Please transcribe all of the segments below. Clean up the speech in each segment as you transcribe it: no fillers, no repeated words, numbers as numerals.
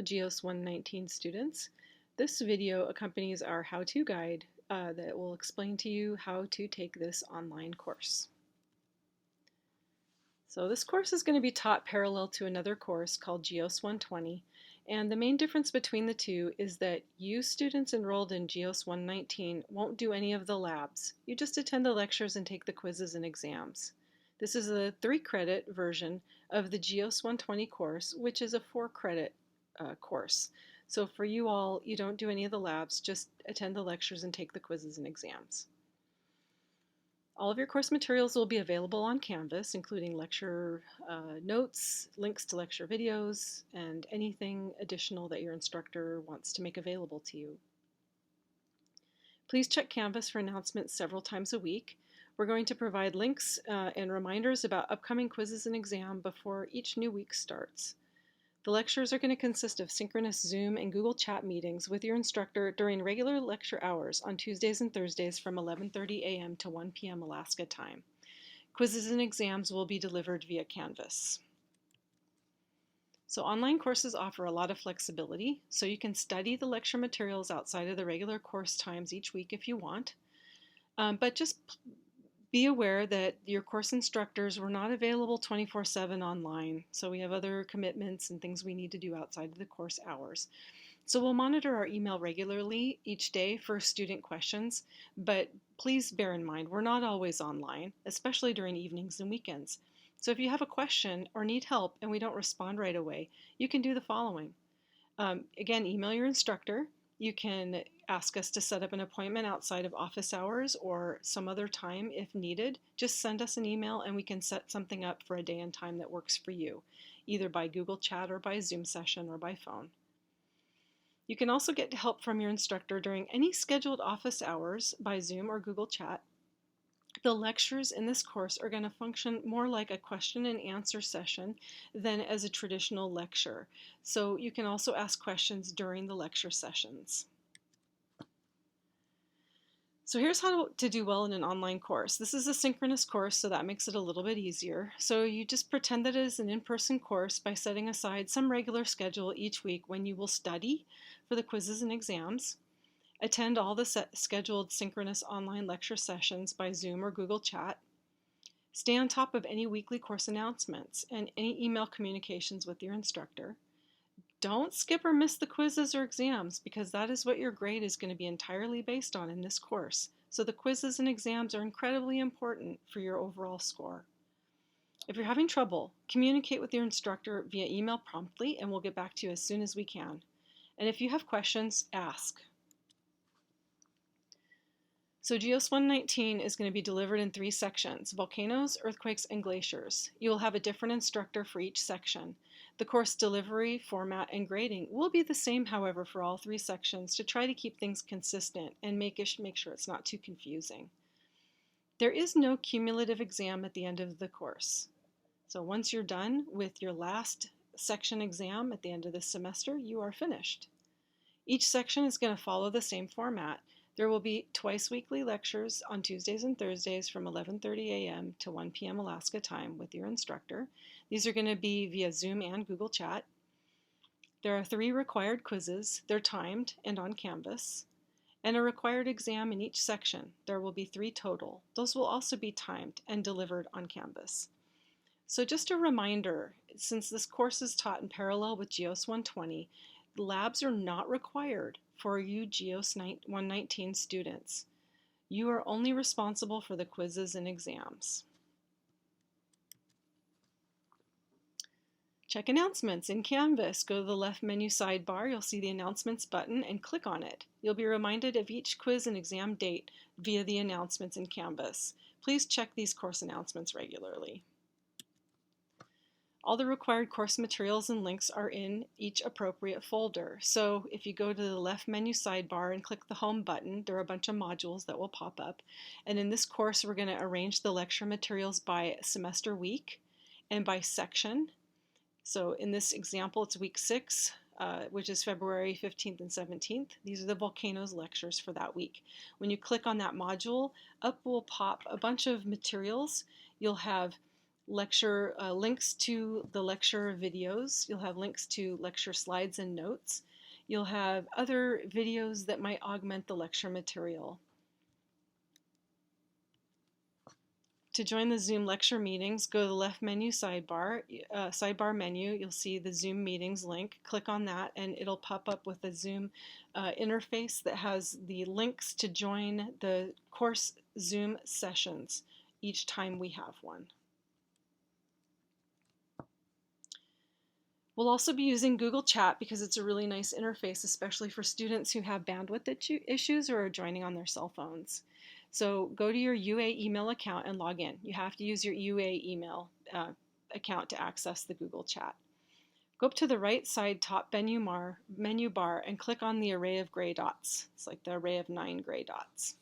Hello GEOS 119 students. This video accompanies our how-to guide that will explain to you how to take this online course. So this course is going to be taught parallel to another course called GEOS 120, and the main difference between the two is that you students enrolled in GEOS 119 won't do any of the labs. You just attend the lectures and take the quizzes and exams. This is a 3-credit version of the GEOS 120 course, which is a 4-credit course. So for you all, you don't do any of the labs, just attend the lectures and take the quizzes and exams. All of your course materials will be available on Canvas, including lecture notes, links to lecture videos, and anything additional that your instructor wants to make available to you. Please check Canvas for announcements several times a week. We're going to provide links and reminders about upcoming quizzes and exam before each new week starts. The lectures are going to consist of synchronous Zoom and Google Chat meetings with your instructor during regular lecture hours on Tuesdays and Thursdays from 11:30 a.m. to 1 p.m. Alaska time. Quizzes and exams will be delivered via Canvas. So online courses offer a lot of flexibility, so you can study the lecture materials outside of the regular course times each week if you want, but just be aware that your course instructors were not available 24/7 online, so we have other commitments and things we need to do outside of the course hours. So we'll monitor our email regularly each day for student questions, but please bear in mind we're not always online, especially during evenings and weekends. So if you have a question or need help and we don't respond right away, you can do the following. Again, email your instructor. You can ask us to set up an appointment outside of office hours or some other time if needed. Just send us an email and we can set something up for a day and time that works for you, either by Google Chat or by Zoom session or by phone. You can also get help from your instructor during any scheduled office hours by Zoom or Google Chat. The lectures in this course are going to function more like a question and answer session than as a traditional lecture. So you can also ask questions during the lecture sessions. So here's how to do well in an online course. This is a synchronous course, so that makes it a little bit easier. So you just pretend that it is an in-person course by setting aside some regular schedule each week when you will study for the quizzes and exams. Attend all the scheduled synchronous online lecture sessions by Zoom or Google Chat. Stay on top of any weekly course announcements and any email communications with your instructor. Don't skip or miss the quizzes or exams because that is what your grade is going to be entirely based on in this course. So the quizzes and exams are incredibly important for your overall score. If you're having trouble, communicate with your instructor via email promptly and we'll get back to you as soon as we can. And if you have questions, ask. So GEOS 119 is going to be delivered in 3 sections: volcanoes, earthquakes, and glaciers. You will have a different instructor for each section. The course delivery, format, and grading will be the same, however, for all 3 sections to try to keep things consistent and make sure it's not too confusing. There is no cumulative exam at the end of the course. So once you're done with your last section exam at the end of the semester, you are finished. Each section is going to follow the same format. There will be twice weekly lectures on Tuesdays and Thursdays from 11:30 a.m. to 1 p.m. Alaska time with your instructor. These are going to be via Zoom and Google Chat. There are 3 required quizzes. They're timed and on Canvas. And a required exam in each section. There will be 3 total. Those will also be timed and delivered on Canvas. So just a reminder, since this course is taught in parallel with GEOS 120, labs are not required for you GEOS 119 students. You are only responsible for the quizzes and exams. Check announcements in Canvas. Go to the left menu sidebar. You'll see the announcements button and click on it. You'll be reminded of each quiz and exam date via the announcements in Canvas. Please check these course announcements regularly. All the required course materials and links are in each appropriate folder. So if you go to the left menu sidebar and click the Home button, there are a bunch of modules that will pop up. And in this course, we're going to arrange the lecture materials by semester week and by section. So in this example, it's week 6, which is February 15th and 17th. These are the volcanoes lectures for that week. When you click on that module, up will pop a bunch of materials. You'll have lecture links to the lecture videos. You'll have links to lecture slides and notes. You'll have other videos that might augment the lecture material. To join the Zoom lecture meetings, go to the left menu sidebar menu. You'll see the Zoom meetings link. Click on that and it'll pop up with a Zoom interface that has the links to join the course Zoom sessions each time we have one. We'll also be using Google Chat because it's a really nice interface, especially for students who have bandwidth issues or are joining on their cell phones. So go to your UA email account and log in. You have to use your UA email account to access the Google Chat. Go up to the right side top menu bar and click on the array of gray dots. It's like the array of 9 gray dots.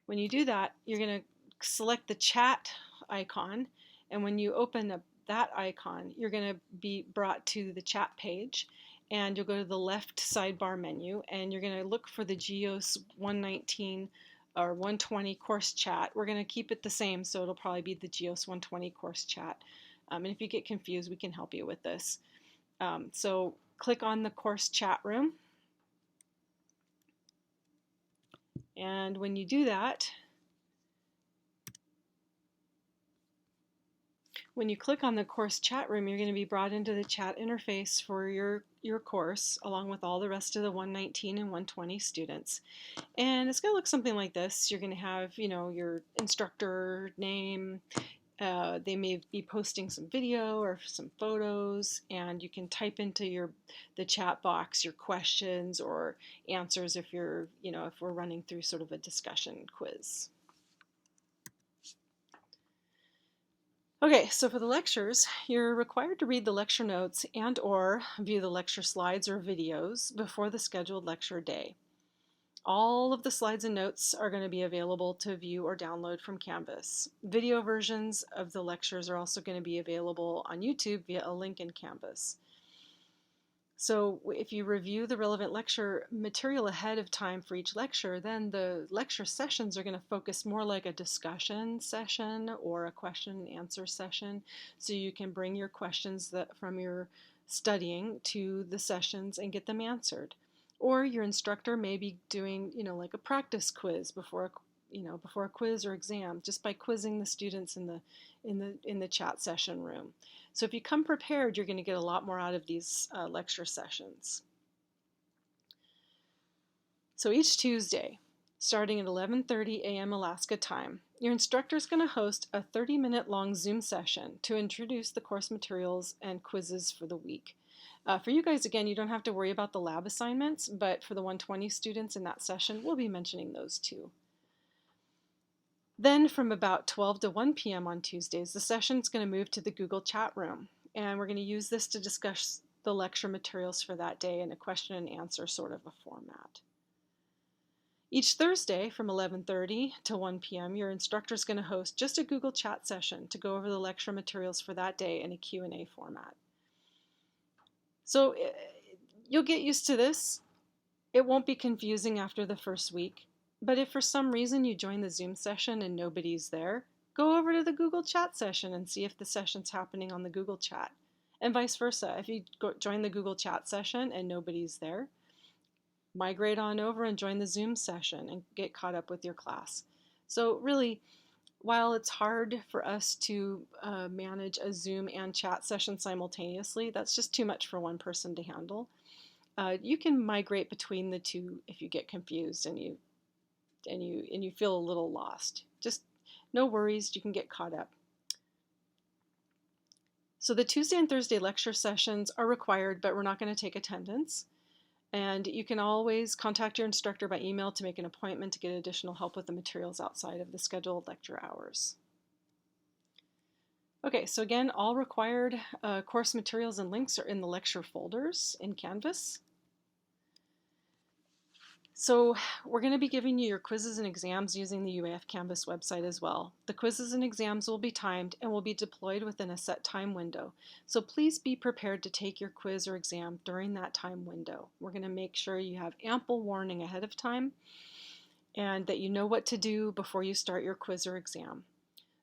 When you do that, you're going to select the chat icon, and when you open up that icon, you're going to be brought to the chat page, and you'll go to the left sidebar menu and you're going to look for the GEOS 119 or 120 course chat. We're going to keep it the same, so it'll probably be the GEOS 120 course chat. And if you get confused, we can help you with this. So click on the course chat room, and when you do that, when you click on the course chat room, you're going to be brought into the chat interface for your course, along with all the rest of the 119 and 120 students. And it's going to look something like this. You're going to have, your instructor name. They may be posting some video or some photos, and you can type into the chat box your questions or answers if if we're running through sort of a discussion quiz. Okay, so for the lectures, you're required to read the lecture notes and/or view the lecture slides or videos before the scheduled lecture day. All of the slides and notes are going to be available to view or download from Canvas. Video versions of the lectures are also going to be available on YouTube via a link in Canvas. So if you review the relevant lecture material ahead of time for each lecture, then the lecture sessions are going to focus more like a discussion session or a question and answer session. So you can bring your questions from your studying to the sessions and get them answered. Or your instructor may be doing, like a practice quiz before a quiz or exam, just by quizzing the students in the chat session room. So if you come prepared, you're going to get a lot more out of these lecture sessions. So each Tuesday, starting at 11:30 a.m. Alaska time, your instructor is going to host a 30-minute long Zoom session to introduce the course materials and quizzes for the week. For you guys, again, you don't have to worry about the lab assignments, but for the 120 students in that session, we'll be mentioning those too. Then from about 12 to 1 p.m. on Tuesdays, the session is going to move to the Google Chat room, and we're going to use this to discuss the lecture materials for that day in a question and answer sort of a format. Each Thursday from 11:30 to 1 p.m., your instructor is going to host just a Google Chat session to go over the lecture materials for that day in a Q&A format. So you'll get used to this. It won't be confusing after the first week. But if for some reason you join the Zoom session and nobody's there, go over to the Google Chat session and see if the session's happening on the Google Chat. And vice versa. If you join the Google Chat session and nobody's there, migrate on over and join the Zoom session and get caught up with your class. So really, while it's hard for us to manage a Zoom and chat session simultaneously, that's just too much for one person to handle. You can migrate between the two if you get confused and you feel a little lost. Just no worries, you can get caught up. So the Tuesday and Thursday lecture sessions are required, but we're not going to take attendance. And you can always contact your instructor by email to make an appointment to get additional help with the materials outside of the scheduled lecture hours. Okay, so again, all required course materials and links are in the lecture folders in Canvas. So we're going to be giving you your quizzes and exams using the UAF Canvas website as well. The quizzes and exams will be timed and will be deployed within a set time window. So please be prepared to take your quiz or exam during that time window. We're going to make sure you have ample warning ahead of time and that you know what to do before you start your quiz or exam.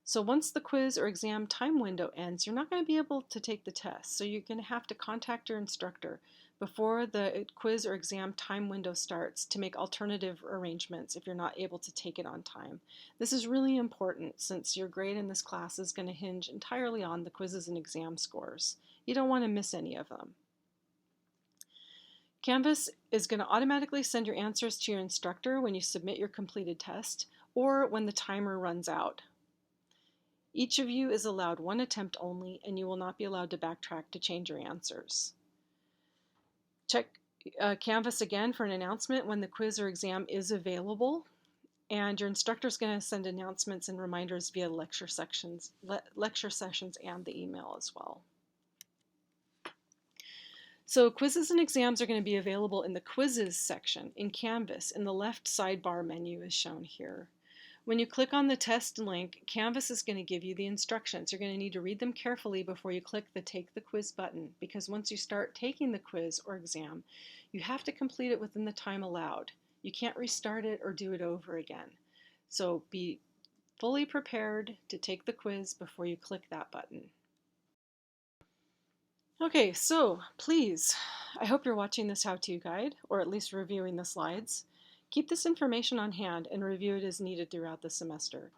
So once the quiz or exam time window ends, you're not going to be able to take the test. So you're going to have to contact your instructor before the quiz or exam time window starts to make alternative arrangements if you're not able to take it on time. This is really important since your grade in this class is going to hinge entirely on the quizzes and exam scores. You don't want to miss any of them. Canvas is going to automatically send your answers to your instructor when you submit your completed test or when the timer runs out. Each of you is allowed one attempt only, and you will not be allowed to backtrack to change your answers. Check Canvas again for an announcement when the quiz or exam is available, and your instructor is going to send announcements and reminders via lecture sessions and the email as well. So quizzes and exams are going to be available in the quizzes section in Canvas in the left sidebar menu as shown here. When you click on the test link, Canvas is going to give you the instructions. You're going to need to read them carefully before you click the Take the Quiz button, because once you start taking the quiz or exam, you have to complete it within the time allowed. You can't restart it or do it over again. So be fully prepared to take the quiz before you click that button. Okay, so please, I hope you're watching this how-to guide, or at least reviewing the slides. Keep this information on hand and review it as needed throughout the semester.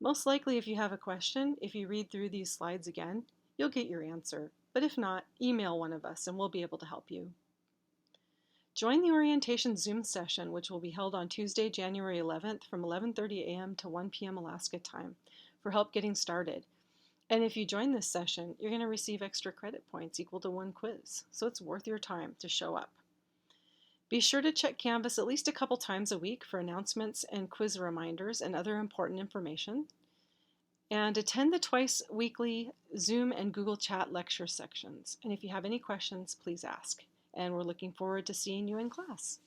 Most likely, if you have a question, if you read through these slides again, you'll get your answer. But if not, email one of us and we'll be able to help you. Join the orientation Zoom session, which will be held on Tuesday, January 11th from 11:30 a.m. to 1 p.m. Alaska time for help getting started. And if you join this session, you're going to receive extra credit points equal to 1 quiz, so it's worth your time to show up. Be sure to check Canvas at least a couple times a week for announcements and quiz reminders and other important information. And attend the twice weekly Zoom and Google Chat lecture sections. And if you have any questions, please ask. And we're looking forward to seeing you in class.